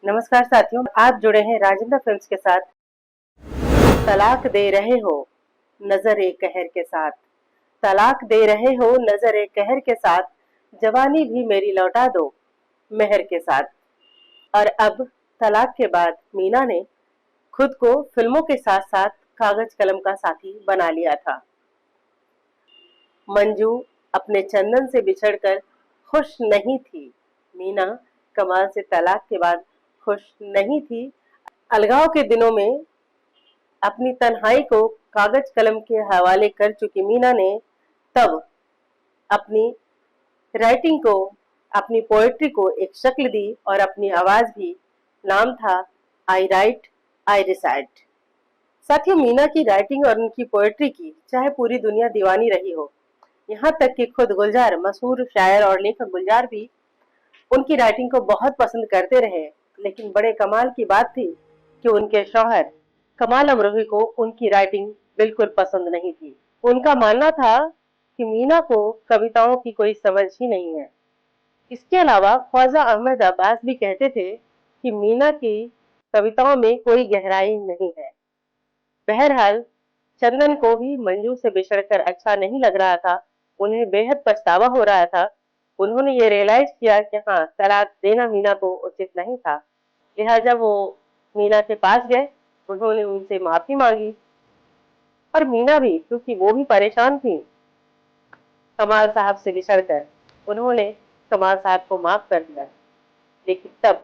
नमस्कार साथियों, आप जुड़े हैं राजेंद्र फिल्म्स के साथ। तलाक दे रहे हो नजर ए कहर के साथ, तलाक दे रहे हो नजर ए कहर के साथ, जवानी भी मेरी लौटा दो मेहर के साथ। और अब तलाक के बाद मीना ने खुद को फिल्मों के साथ साथ कागज कलम का साथी बना लिया था। मंजू अपने चंदन से बिछड़कर खुश नहीं थी। मीना कमाल से तलाक के बाद खुश नहीं थी। अलगाव के दिनों में अपनी तन्हाई को कागज कलम के हवाले कर चुकी मीना ने तब अपनी राइटिंग को, अपनी पोएट्री को एक शक्ल दी और अपनी आवाज भी। नाम था आई राइट आई रिसाइट। साथियों, मीना की राइटिंग और उनकी पोएट्री की चाहे पूरी दुनिया दीवानी रही हो, यहाँ तक कि खुद गुलजार, मशहूर शायर और लेखक गुलजार भी उनकी राइटिंग को बहुत पसंद करते रहे। लेकिन बड़े कमाल की बात थी कि उनके शौहर कमाल अमरोही को उनकी राइटिंग बिल्कुल पसंद नहीं थी। उनका मानना था कि मीना को कविताओं की कोई समझ ही नहीं है। इसके अलावा ख्वाजा अहमद अब्बास भी कहते थे कि मीना की कविताओं में कोई गहराई नहीं है। बहरहाल चंदन को भी मंजू से बिछड़कर अच्छा नहीं लग रहा था। उन्हें बेहद पछतावा हो रहा था। उन्होंने ये रियलाइज किया कि हाँ, तलाक देना मीना को उचित नहीं था। लिहाजा वो मीना के पास गए, उन्होंने उनसे माफी मांगी। और मीना भी, क्योंकि वो भी परेशान थी कमाल साहब से बिछड़कर, उन्होंने कमाल साहब को माफ कर दिया। लेकिन तब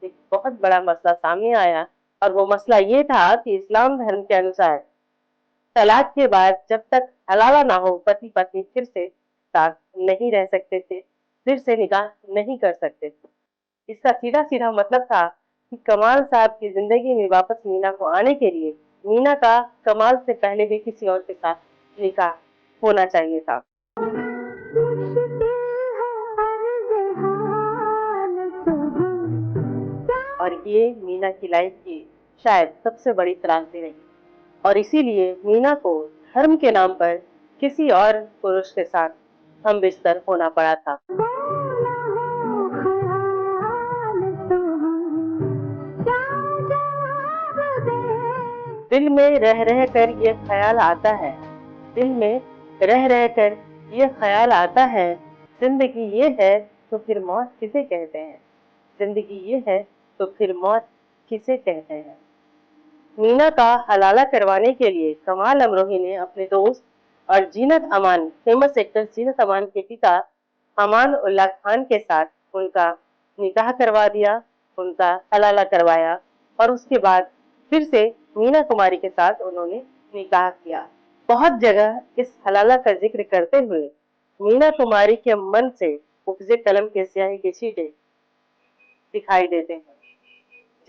एक बहुत बड़ा मसला सामने आया, और वो मसला ये था कि इस्लाम धर्म के अनुसार तलाक के बाद जब तक हलाला ना हो, पति पत्नी फिर से साथ नहीं रह सकते थे, फिर से निकाह नहीं कर सकते थे। इसका सीधा सीधा मतलब था कि कमाल साहब की जिंदगी में वापस मीना को आने के लिए मीना का कमाल से पहले भी किसी और के साथ निकाह होना चाहिए था। और ये मीना की लाइफ की शायद सबसे बड़ी त्रासदी रही, और इसीलिए मीना को धर्म के नाम पर किसी और पुरुष के साथ हम बिस्तर होना पड़ा था। दिल में रह रह कर ये ख्याल आता है, दिल में रह रह कर ये ख्याल आता है, जिंदगी ये है तो फिर मौत किसे कहते हैं, जिंदगी ये है तो फिर मौत किसे कहते हैं। मीना का हलाला करवाने के लिए कमाल अमरोही ने अपने दोस्त और जीनत अमान, फेमस एक्टर जीनत अमान के पिता अमान उल्लाह खान के साथ उनका निकाह करवा दिया, उनका हलाला करवाया, और उसके बाद फिर से मीना कुमारी के साथ उन्होंने निकाह किया। बहुत जगह इस हलाला का जिक्र करते हुए मीना कुमारी के मन से उपजे कलम के स्याही के छींटे दिखाई देते हैं।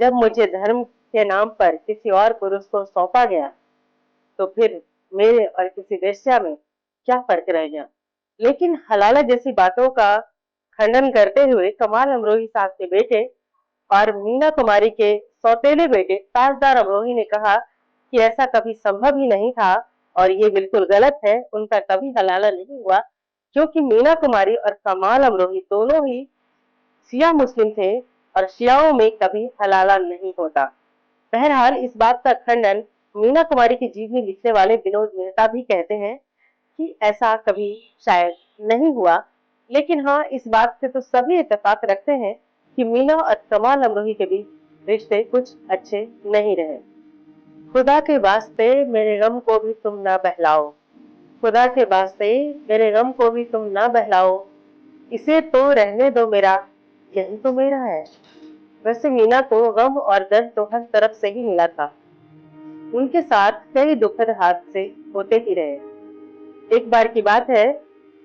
जब मुझे धर्म के नाम पर किसी और पुरुष को सौंपा गया, तो फिर मेरे और किसी वेश्या में क्या फर्क रह गया। लेकिन हलाला जैसी बातों का खंडन करते हुए कमाल अमरोही साहब के बेटे और मीना कुमारी के सौतेले बेटे ताजदार अमरोही ने कहा कि ऐसा कभी संभव ही नहीं था और ये बिल्कुल गलत है, उनका कभी हलाला नहीं हुआ, क्योंकि मीना कुमारी और कमाल अमरोही दोनों ही शिया मुस्लिम थे और शियाओं में कभी हलाला नहीं होता। बहरहाल इस बात का खंडन मीना कुमारी की जीवनी लिखने वाले विनोद मेहता भी कहते हैं कि ऐसा कभी शायद नहीं हुआ। लेकिन हाँ, इस बात से तो सभी इत्तेफाक रखते हैं कि मीना और कमाल अमरोही के बीच रिश्ते कुछ अच्छे नहीं रहे। खुदा के वास्ते मेरे गम को भी तुम ना बहलाओ, खुदा के वास्ते मेरे गम को भी तुम ना बहलाओ, इसे तो रहने दो मेरा, यही तो मेरा है। वैसे मीना को गम और दर्द तो हर तरफ से ही मिला था। उनके साथ कई दुखद हादसे होते ही रहे। एक बार की बात है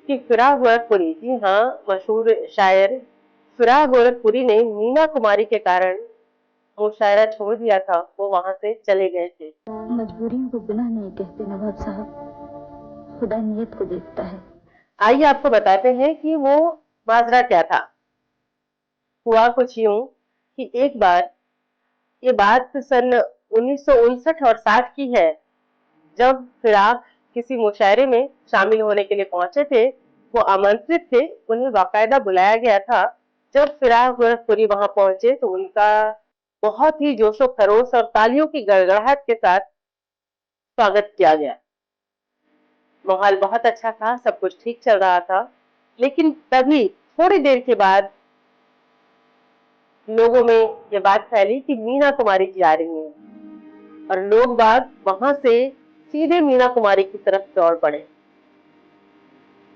कि फिराह गोरखपुरी, जी हाँ, मशहूर शायर फिराह गोरखपुरी ने मीना कुमारी के कारण मुशायरा छोड़ दिया था, वो वहां से चले गए थे। मजबूरियों को गुनाह नहीं कहते नवाब साहब, खुदा नियत को देखता है। आइए आपको बताते हैं कि वो माजरा क्या था। हुआ कुछ यूं कि एक बार, ये बात सन 1959 और 60 की है, जब फिराक किसी मुशायरे में शामिल होने के लिए पहुंचे थे। वो आमंत्रित थे, उन्हें बाकायदा बुलाया गया था जब फिराक गोरखपुरी वहां पहुंचे तो उनका बहुत ही जोशो खरोश और तालियों की गड़गड़ाहट के साथ स्वागत किया गया। माहौल बहुत अच्छा था, सब कुछ ठीक चल रहा था। लेकिन तभी थोड़ी देर के बाद लोगों में ये बात फैली कि मीना कुमारी जी आ रही हैं और लोग बाग वहां से सीधे मीना कुमारी की तरफ दौड़ पड़े।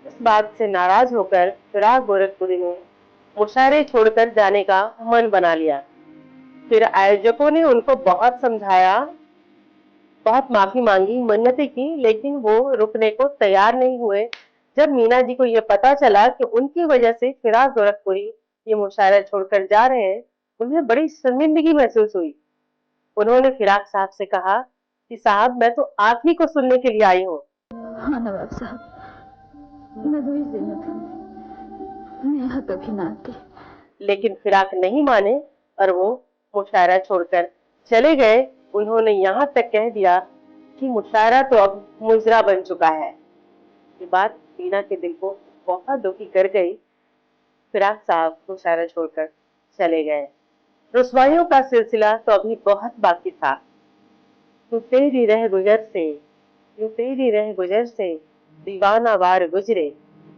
इस बात से नाराज होकर फिराक गोरखपुरी ने मुशायरे छोड़कर जाने का मन बना लिया। फिर आयोजकों ने उनको बहुत समझाया, बहुत माफी मांगी, मन्नतें की, लेकिन वो रुकने को तैयार नहीं हुए। जब मीना जी को यह पता चला कि उनकी वजह से फिराक गोरखपुरी ये मुशायरा छोड़कर जा रहे हैं, उन्हें बड़ी शर्मिंदगी महसूस हुई। उन्होंने फिराक साहब से कहा कि साहब, मैं तो आप ही को सुनने के लिए आई हूँ। हाँ नवाब साहब, मैं वही जिन्नत हूँ, मैं यहाँ कभी ना आती। लेकिन फिराक नहीं माने और वो मुशायरा छोड़कर चले गए। उन्होंने यहाँ तक कह दिया कि मुशायरा तो अब मुजरा बन चुका है। ये बात मीना के दिल को बहुत दुखी कर गई। फिराक साहब मुशायरा छोड़कर चले गए। रुसवाइयों का सिलसिला तो अभी बहुत बाकी था। तू तेरी रह गुजर से, यूं तेरी रह गुजर से दीवाना बार गुजरे,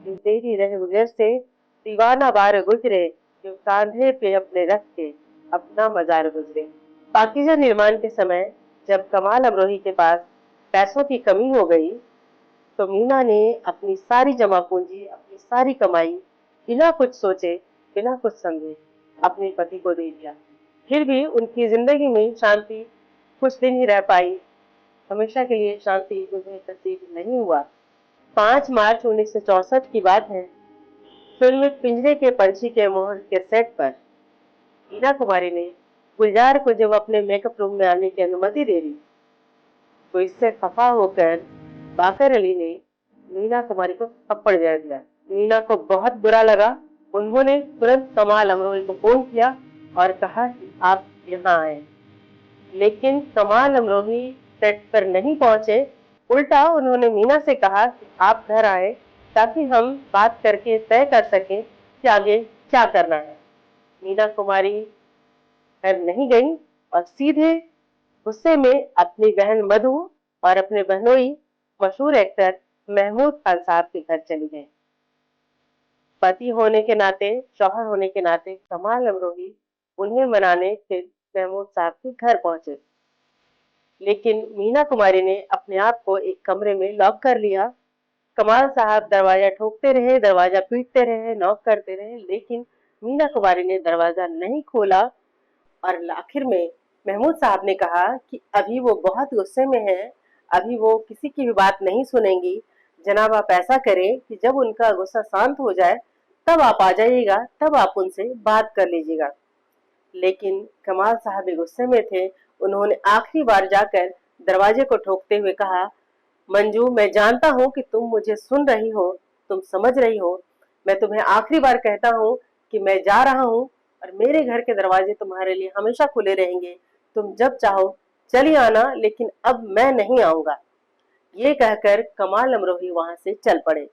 यूं तेरी रह गुजर से दीवाना बार गुजरे, यूं कांधे पे अपने रख के अपना मजार गुजरे। पाकीज़ा निर्माण के समय जब कमाल अमरोही के पास पैसों की कमी हो गई तो मीना ने अपनी सारी जमा पूंजी, अपनी सारी कमाई बिना कुछ सोचे, बिना कुछ समझे अपने पति को दे दिया। फिर भी उनकी जिंदगी में शांति कुछ दिन ही रह पाई। हमेशा के लिए शांति उन्हें नसीब नहीं हुआ। 5 मार्च 1964 की बात है। फिल्म पिंजरे के पंछी के मोहर के सेट पर मीना कुमारी ने गुलजार को जब अपने मेकअप रूम में आने की अनुमति दे दी तो इससे खफा होकर बाकर अली ने मीना कुमारी को थप्पड़ जड़ दिया। मीना को बहुत बुरा लगा। उन्होंने तुरंत कमाल अमरोही को फोन किया और कहा कि आप यहाँ आए। लेकिन कमाल अमरोही सेट पर नहीं पहुंचे। उल्टा उन्होंने मीना से कहा कि आप घर आए ताकि हम बात करके तय कर सकें कि आगे क्या करना है। मीना कुमारी घर नहीं गई और सीधे गुस्से में अपनी बहन मधु और अपने बहनोई मशहूर एक्टर महमूद खान साहब के घर चली गई। पति होने के नाते, शौहर होने के नाते कमाल अमरोही उन्हें मनाने फिर महमूद साहब के घर पहुंचे। लेकिन मीना कुमारी ने अपने आप को एक कमरे में लॉक कर लिया। कमाल साहब दरवाजा ठोकते रहे, दरवाजा पीटते रहे, नॉक करते रहे, लेकिन मीना कुमारी ने दरवाजा नहीं खोला। और आखिर में महमूद साहब ने कहा कि अभी वो बहुत गुस्से में हैं, अभी वो किसी की भी बात नहीं सुनेंगी। जनाब आप ऐसा करें कि जब उनका गुस्सा शांत हो जाए तब आप आ जाइएगा, तब आप उनसे बात कर लीजिएगा। लेकिन कमाल साहब भी गुस्से में थे। उन्होंने आखिरी बार जाकर दरवाजे को ठोकते हुए कहा, मंजू, मैं जानता हूँ कि तुम मुझे सुन रही हो, तुम समझ रही हो। मैं तुम्हें आखिरी बार कहता हूँ कि मैं जा रहा हूँ और मेरे घर के दरवाजे तुम्हारे लिए हमेशा खुले रहेंगे। तुम जब चाहो चली आना, लेकिन अब मैं नहीं आऊंगा। ये कहकर कमाल अमरोही वहां से चल पड़े।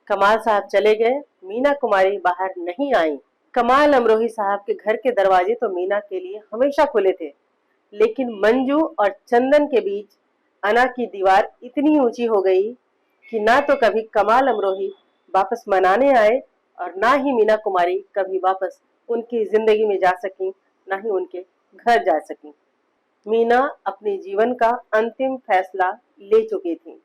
कमाल साहब चले गए, मीना कुमारी बाहर नहीं आई। कमाल अमरोही साहब के घर के दरवाजे तो मीना के लिए हमेशा खुले थे, लेकिन मंजू और चंदन के बीच अना की दीवार इतनी ऊंची हो गई कि ना तो कभी कमाल अमरोही वापस मनाने आए और ना ही मीना कुमारी कभी वापस उनकी जिंदगी में जा सकी, ना ही उनके घर जा सकी। मीना अपने जीवन का अंतिम फैसला ले चुकी थी।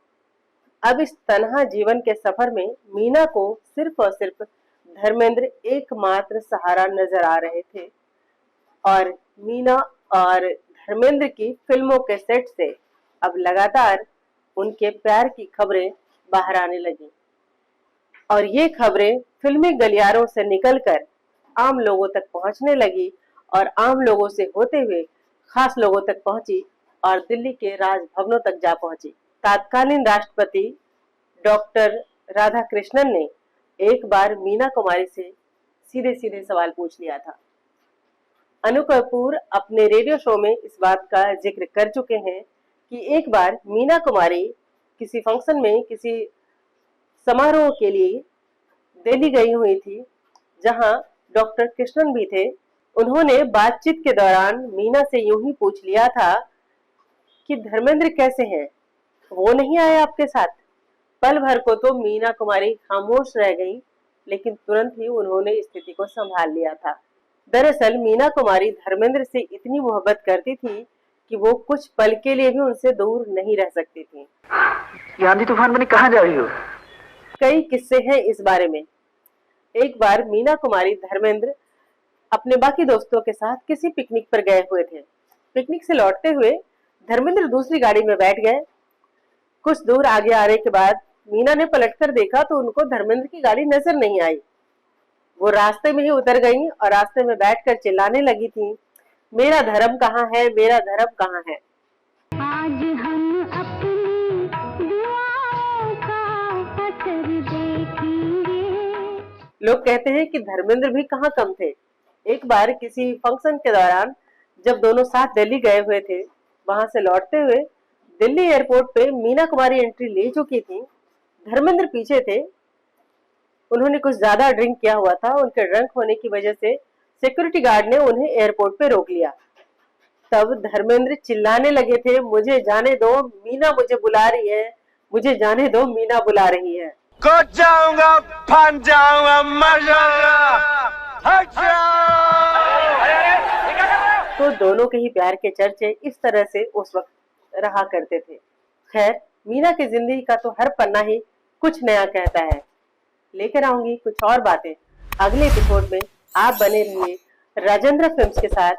अब इस तन्हा जीवन के सफर में मीना को सिर्फ और सिर्फ धर्मेंद्र एकमात्र सहारा नजर आ रहे थे। और मीना और धर्मेंद्र की फिल्मों के सेट से अब लगातार उनके प्यार की खबरें बाहर आने लगी और ये खबरें फिल्मी गलियारों से निकलकर आम लोगों तक पहुंचने लगी और आम लोगों से होते हुए खास लोगों तक पहुंची और दिल्ली के राजभवनों तक जा पहुंची। तत्कालीन राष्ट्रपति डॉक्टर राधा कृष्णन ने एक बार मीना कुमारी से सीधे सीधे सवाल पूछ लिया था। अनु कपूर अपने रेडियो शो में इस बात का जिक्र कर चुके हैं कि एक बार मीना कुमारी किसी फंक्शन में, किसी समारोह के लिए दिल्ली गई हुई थी, जहां डॉक्टर कृष्णन भी थे। उन्होंने बातचीत के दौरान मीना से यूं ही पूछ लिया था कि धर्मेंद्र कैसे हैं, वो नहीं आए आपके साथ? पल भर को तो मीना कुमारी खामोश रह गई, लेकिन तुरंत ही उन्होंने स्थिति को संभाल लिया था। दरअसल मीना कुमारी धर्मेंद्र से इतनी मोहब्बत करती थी कि वो कुछ पल के लिए भी उनसे दूर नहीं रह सकती थी। ये आंधी तूफान में कहाँ जा रही हो? कई किस्से हैं इस बारे में। एक बार मीना कुमारी धर्मेंद्र अपने बाकी दोस्तों के साथ किसी पिकनिक पर गए हुए थे। पिकनिक से लौटते हुए धर्मेंद्र दूसरी गाड़ी में बैठ गए। कुछ दूर आगे आने के बाद मीना ने पलटकर देखा तो उनको धर्मेंद्र की गाड़ी नजर नहीं आई। वो रास्ते में ही उतर गईं और रास्ते में बैठकर चिल्लाने लगी थी, मेरा धर्म कहाँ है, मेरा धर्म कहाँ है। आज हम अपनी दुआओं का असर देखेंगे। लोग कहते हैं कि धर्मेंद्र भी कहाँ कम थे। एक बार किसी फंक्शन के दौरान जब दोनों साथ दिल्ली गए हुए थे, वहां से लौटते हुए दिल्ली एयरपोर्ट पे मीना कुमारी एंट्री ले चुकी थी। धर्मेंद्र पीछे थे। उन्होंने कुछ ज्यादा ड्रिंक किया हुआ था। उनके ड्रंक होने की वजह से सिक्योरिटी गार्ड ने उन्हें एयरपोर्ट पे रोक लिया। तब धर्मेंद्र चिल्लाने लगे थे, मुझे जाने दो, मीना मुझे बुला रही है, मुझे जाने दो, मीना बुला रही है। जाऊंगा, फन जाऊंगा, मर जाऊंगा, हट तो दोनों के ही प्यार के चर्चे इस तरह से उस वक्त रहा करते थे। खैर, मीना की जिंदगी का तो हर पन्ना ही कुछ नया कहता है। लेकर आऊंगी कुछ और बातें अगले एपिसोड में। आप बने रहिए राजेंद्र फिल्म्स के साथ।